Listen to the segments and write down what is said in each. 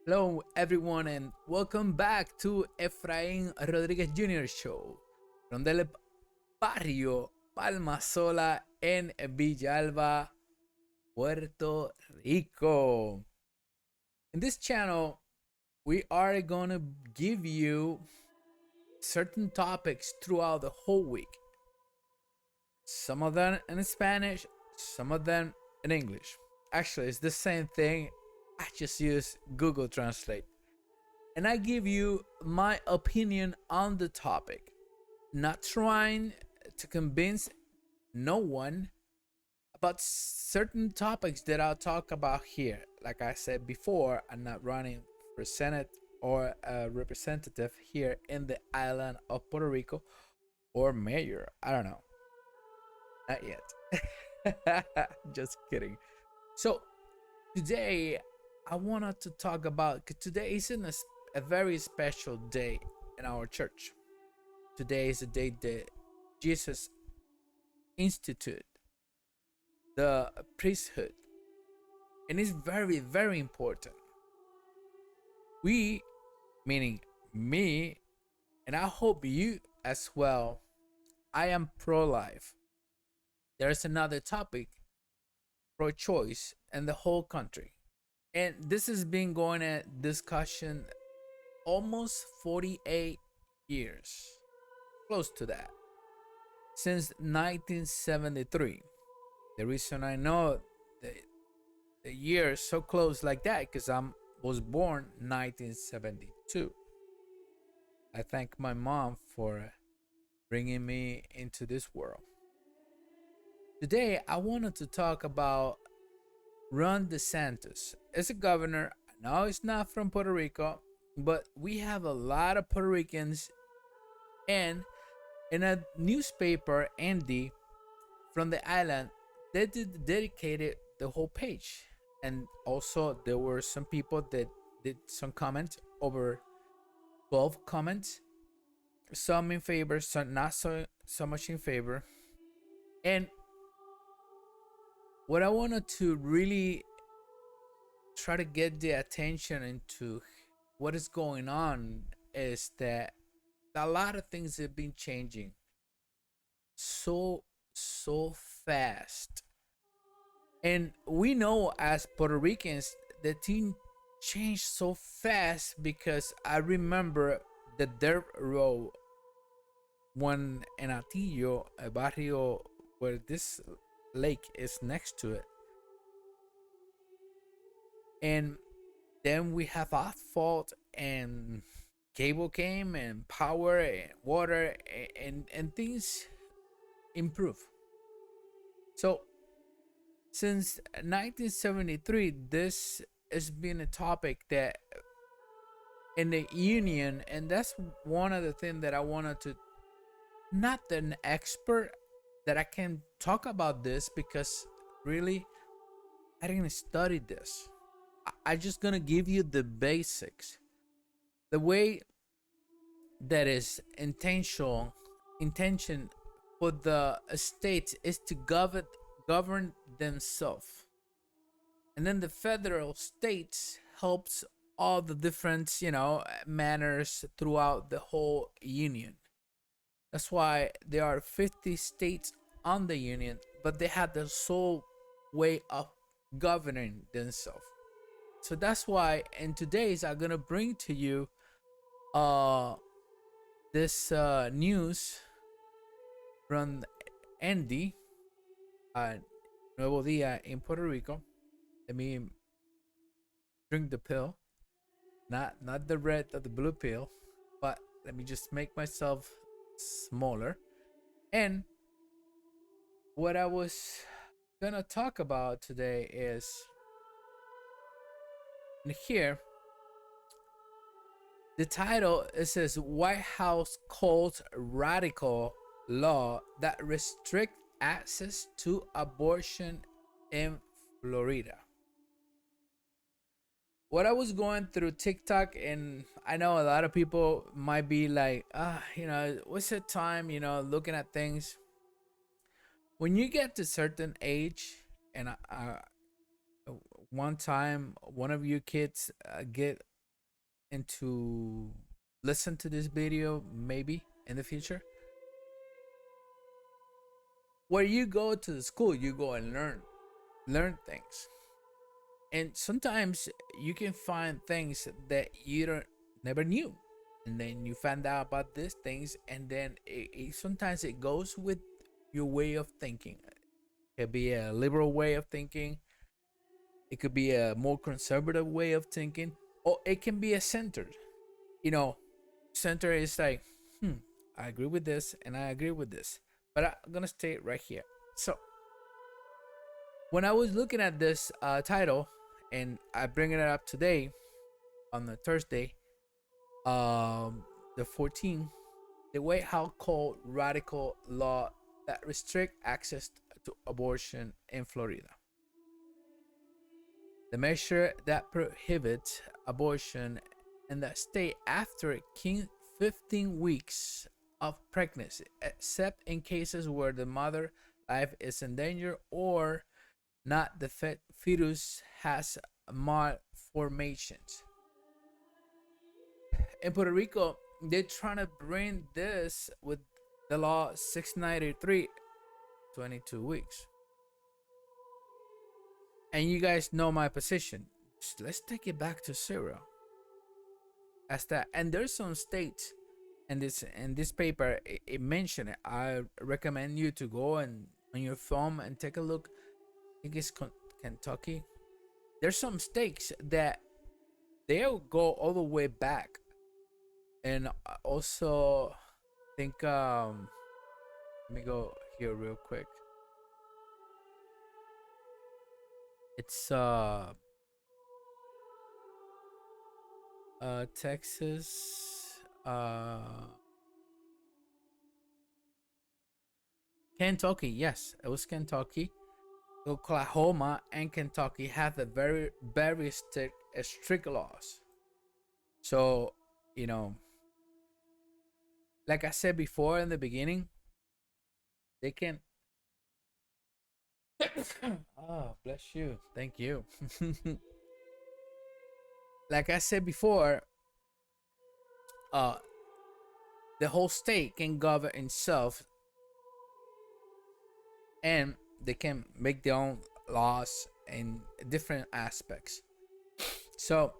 Hello, everyone, and welcome back to Efrain Rodriguez Jr. Show from del barrio Palma Sola en Villalba, Puerto Rico. In this channel, we are going to give you certain topics throughout the whole week. Some of them in Spanish, some of them in English. Actually, it's the same thing. I just use Google Translate. And I give you my opinion on the topic, not trying to convince no one about certain topics that I'll talk about here. Like I said before, I'm not running for Senate or a representative here in the island of Puerto Rico or mayor. I don't know. Not yet. Just kidding. So, today I wanted to talk about, because today is a very special day in our church. Today is the day that Jesus instituted the priesthood, and it's very, very important. We, meaning me, and I hope you as well, I am pro life. There's another topic, pro choice, in the whole country. And this has been going at discussion almost 48 years, close to that, since 1973. The reason I know the, the year so close like that because I was born 1972. I thank my mom for bringing me into this world. Today, I wanted to talk about Ron DeSantis. As a governor, I know he's not from Puerto Rico, but we have a lot of Puerto Ricans, and in a newspaper, Andy, from the island, they dedicated the whole page. And also, there were some people that did some comments, over 12 comments, some in favor, some not so much in favor. And what I wanted to really try to get the attention into what is going on is that a lot of things have been changing so fast. And we know as Puerto Ricans, the team changed so fast because I remember the dirt road when in Atillo, a barrio where this lake is next to it. And then we have asphalt and cable came and power and water, and things improve. So since 1973, this has been a topic that in the union, and that's one of the things that I wanted to, not an expert that I can talk about this because really I didn't study this. I just gonna give you the basics. The way that is intention for the states is to govern themselves, and then the federal states helps all the different manners throughout the whole union. That's why there are 50 states on the union, but they have the sole way of governing themselves. So that's why in today's I'm gonna bring to you uh this news from Andy, uh, Nuevo Dia in Puerto Rico. Let me drink the pill, not the red or the blue pill, but let me just make myself smaller. And what I was gonna talk about today is in here. The title, it says White House calls radical law that restrict access to abortion in Florida. What I was going through TikTok, and I know a lot of people might be like, what's the time, looking at things. When you get to certain age, and one time one of your kids get and to listen to this video maybe in the future, where you go to the school, you go and learn things, and sometimes you can find things that you don't never knew, and then you find out about these things, and then sometimes it goes with your way of thinking. It could be a liberal way of thinking, it could be a more conservative way of thinking, or it can be a centered, you know. Center is like, I agree with this and I agree with this, but I'm gonna stay right here. So when I was looking at this title, and I bring it up today on the Thursday, the 14th, the White House called radical law that restrict access to abortion in Florida. The measure that prohibits abortion in the state after 15 weeks of pregnancy, except in cases where the mother life is in danger or not the fetus has malformations. In Puerto Rico, they're trying to bring this with the law 693, 22 weeks. And you guys know my position. Let's take it back to zero. As that, and there's some states, and this paper it mentioned it. I recommend you to go and on your phone and take a look. I think it's Kentucky. There's some states that they'll go all the way back, and also think let me go here real quick. It's Texas, Kentucky. Yes, it was Kentucky. Oklahoma and Kentucky have the very strict laws. So, you know, like I said before in the beginning, they can. Oh, bless you. Thank you. Like I said before, uh, the whole state can govern itself, and they can make their own laws in different aspects. So,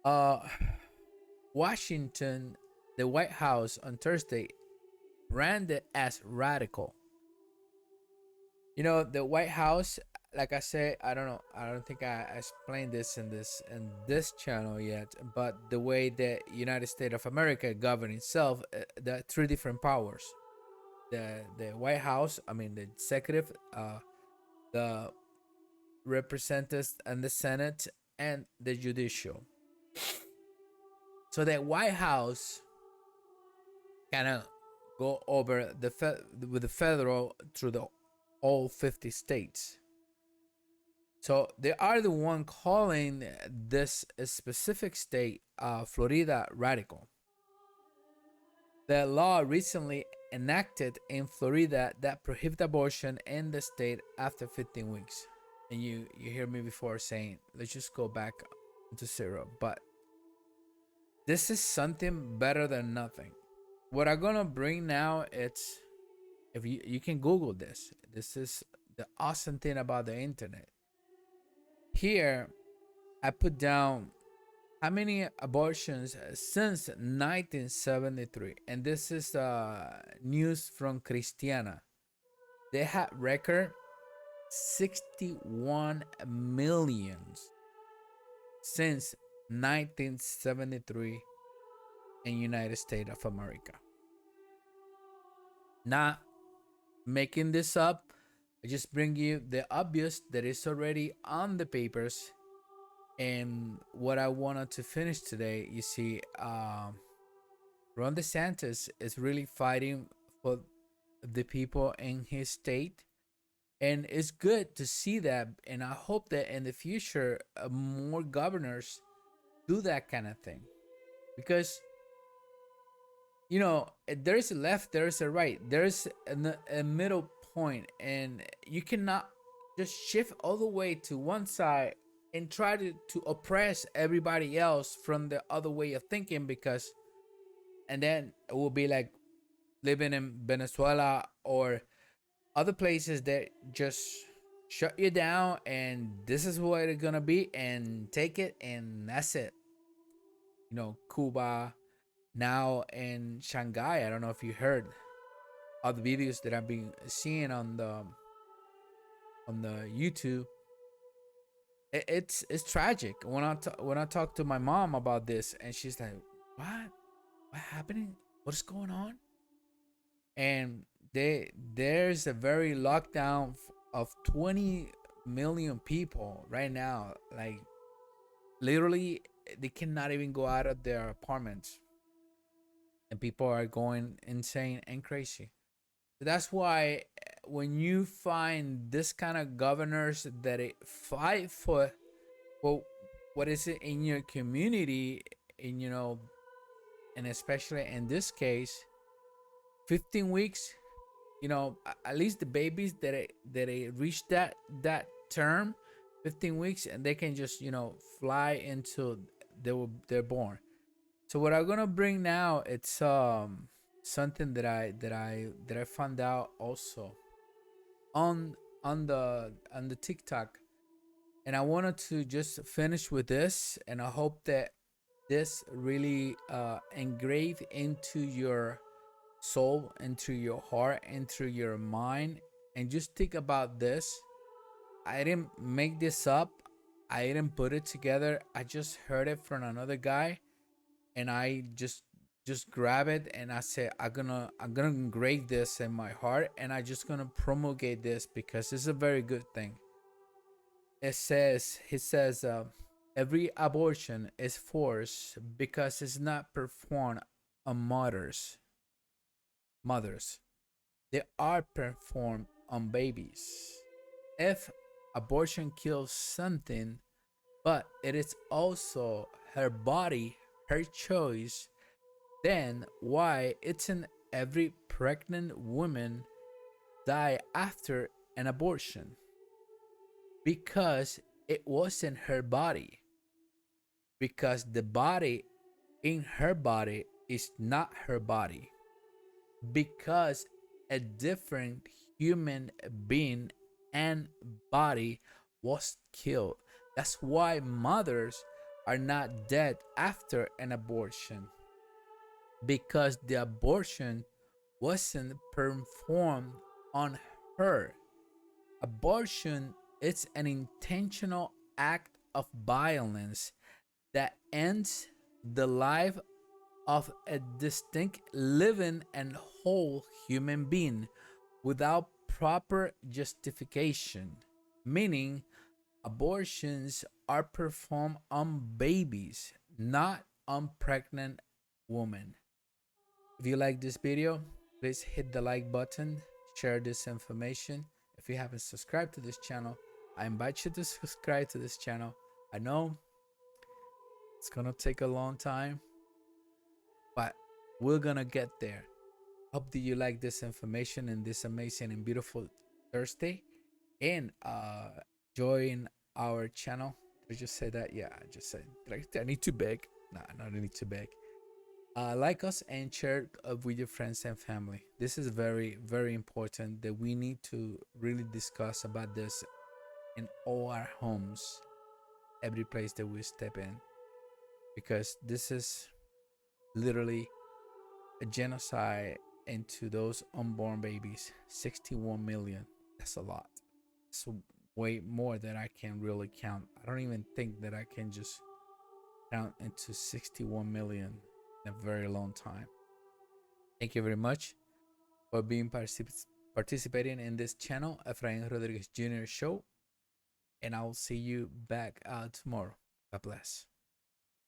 uh, Washington, the White House on Thursday ran it as radical. You know, the White House, like I said, I don't think I explained this in this channel yet, but the way the United States of America govern itself, the three different powers. The White House, I mean the executive, the representatives and the Senate, and the judicial. So the White House kind of go over with the federal through the all 50 states. So they are the one calling this specific state, Florida, radical. The law recently enacted in Florida that prohibit abortion in the state after 15 weeks. And you hear me before saying, let's just go back to zero. But this is something better than nothing. What I'm gonna bring now, it's, if you can Google this. This is the awesome thing about the internet. Here, I put down how many abortions since 1973, and this is news from Christiana. They had record 61 millions since 1973 in United States of America. Not making this up, I just bring you the obvious that is already on the papers. And what I wanted to finish today, you see, Ron DeSantis is really fighting for the people in his state, and it's good to see that. And I hope that in the future, more governors do that kind of thing, because you know there's a left, there's a right, there's a middle point, and you cannot just shift all the way to one side and try to oppress everybody else from the other way of thinking, because and then it will be like living in Venezuela or other places that just shut you down, and this is what it's gonna be, and take it, and that's it. Cuba now, and Shanghai. I don't know if you heard all the videos that I've been seeing on the YouTube. It's tragic when I talk to my mom about this, and she's like, what happening? What's going on?" And there's a very lockdown of 20 million people right now. Like, literally, they cannot even go out of their apartments, and people are going insane and crazy. That's why when you find this kind of governors that fight for, well, what is it in your community, and and especially in this case, 15 weeks, at least the babies that reach that term, 15 weeks, and they can just fly into they're born. So what I'm gonna bring now, it's something that I found out also on on the TikTok, and I wanted to just finish with this, and I hope that this really engrave into your soul, into your heart, into your mind, and just think about this. I didn't make this up. I didn't put it together. I just heard it from another guy, and I just grab it, and I say I'm gonna engrave this in my heart, and I just gonna promulgate this because it's a very good thing. He says every abortion is forced because it's not performed on mothers. They are performed on babies. If abortion kills something, but it is also her body, her choice, then why isn't every pregnant woman die after an abortion? Because it wasn't her body. Because the body in her body is not her body. Because a different human being and body was killed. That's why mothers are not dead after an abortion, because the abortion wasn't performed on her. Abortion is an intentional act of violence that ends the life of a distinct living and whole human being without proper justification, meaning abortions are performed on babies, not on pregnant women. If you like this video, please hit the like button, share this information. If you haven't subscribed to this channel, I invite you to subscribe to this channel. I know it's gonna take a long time, but we're gonna get there. Hope that you like this information and this amazing and beautiful Thursday, and join our channel. Did I just say that? Yeah, I just said. I need to beg? Nah, not need to beg. Like us and share with your friends and family. This is very, very important that we need to really discuss about this in all our homes, every place that we step in, because this is literally a genocide into those unborn babies. 61 million. That's a lot. It's way more than I can really count. I don't even think that I can just count into 61 million in a very long time. Thank you very much for being participating in this channel, Efrain Rodriguez Jr. Show, and I will see you back tomorrow. God bless.